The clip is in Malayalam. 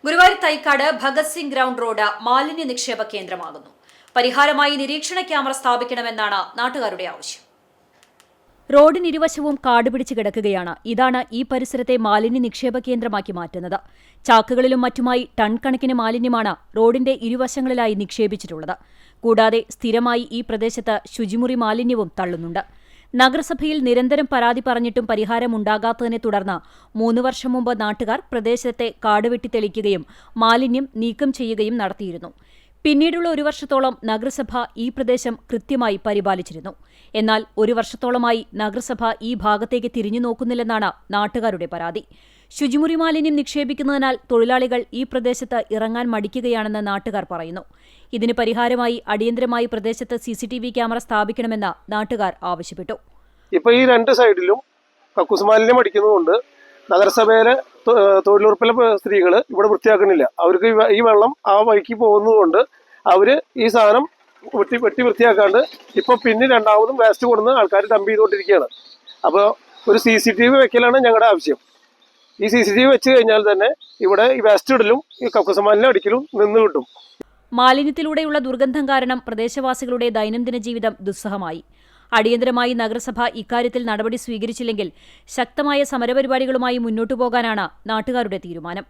ഗുരുവായൂർ തൈക്കാട് ഭഗത് സിംഗ് ഗ്രൗണ്ട് റോഡ് മാലിന്യ നിക്ഷേപ കേന്ദ്രമാകുന്നു. പരിഹാരമായി നിരീക്ഷണ ക്യാമറ സ്ഥാപിക്കണമെന്നാണ് നാട്ടുകാരുടെ ആവശ്യം. റോഡിനിരുവശവും കാടുപിടിച്ച് കിടക്കുകയാണ്. ഇതാണ് ഈ പരിസരത്തെ മാലിന്യ നിക്ഷേപ കേന്ദ്രമാക്കി മാറ്റുന്നത്. ചാക്കുകളിലും മറ്റുമായി ടൺ കണക്കിന് മാലിന്യമാണ് റോഡിന്റെ ഇരുവശങ്ങളിലായി നിക്ഷേപിച്ചിട്ടുള്ളത്. കൂടാതെ സ്ഥിരമായി ഈ പ്രദേശത്ത് ശുചിമുറി മാലിന്യവും തള്ളുന്നുണ്ട്. നഗരസഭയിൽ നിരന്തരം പരാതി പറഞ്ഞിട്ടും പരിഹാരമുണ്ടാകാത്തതിനെ തുടർന്ന് 3 വർഷം മുമ്പ് നാട്ടുകാർ പ്രദേശത്തെ കാടുവെട്ടി തെളിക്കുകയും മാലിന്യം നീക്കം ചെയ്യുകയും നടത്തിയിരുന്നു. പിന്നീടുള്ള 1 വർഷത്തോളം നഗരസഭ ഈ പ്രദേശം കൃത്യമായി പരിപാലിച്ചിരുന്നു. എന്നാൽ 1 വർഷത്തോളമായി നഗരസഭ ഈ ഭാഗത്തേക്ക് തിരിഞ്ഞു നോക്കുന്നില്ലെന്നാണ് നാട്ടുകാരുടെ പരാതി. ശുചിമുറി മാലിന്യം നിക്ഷേപിക്കുന്നതിനാൽ തൊഴിലാളികൾ ഈ പ്രദേശത്ത് ഇറങ്ങാൻ മടിക്കുകയാണെന്ന് നാട്ടുകാർ പറയുന്നു. ഇതിന് പരിഹാരമായി അടിയന്തരമായി പ്രദേശത്ത് CCTV ക്യാമറ സ്ഥാപിക്കണമെന്ന് നാട്ടുകാർ ആവശ്യപ്പെട്ടു. ഇപ്പൊ ഈ 2 സൈഡിലും കക്കൂസ് മാലിന്യം അടിക്കുന്നതുകൊണ്ട് നഗരസഭയിലെ തൊഴിലുറപ്പിലെ സ്ത്രീകൾ ഇവിടെ വൃത്തിയാക്കണില്ല. അവർക്ക് ഈ വെള്ളം ആ വഴിക്ക് പോകുന്നതുകൊണ്ട് അവര് ഈ സാധനം വെട്ടി വൃത്തിയാക്കാണ്ട് ഇപ്പൊ പിന്നെ രണ്ടാമതും വേസ്റ്റ് കൊടുന്ന് ആൾക്കാർ ഡംപ് ചെയ്തുകൊണ്ടിരിക്കുകയാണ്. അപ്പോൾ ഒരു CCTV വെക്കലാണ് ഞങ്ങളുടെ ആവശ്യം. ഈ CCTV വെച്ച് കഴിഞ്ഞാൽ തന്നെ ഇവിടെ ഈ വേസ്റ്റ് ഇടലും ഈ കക്കൂസ് മാലിന്യം അടിക്കലും നിന്ന് കിട്ടും. മാലിന്യത്തിലൂടെയുള്ള ദുർഗന്ധം കാരണം പ്രദേശവാസികളുടെ ദൈനംദിന ജീവിതം ദുസ്സഹമായി. അടിയന്തരമായി നഗരസഭ ഇക്കാര്യത്തിൽ നടപടി സ്വീകരിച്ചില്ലെങ്കിൽ ശക്തമായ സമരപരിപാടികളുമായി മുന്നോട്ടു പോകാനാണ് നാട്ടുകാരുടെ തീരുമാനം.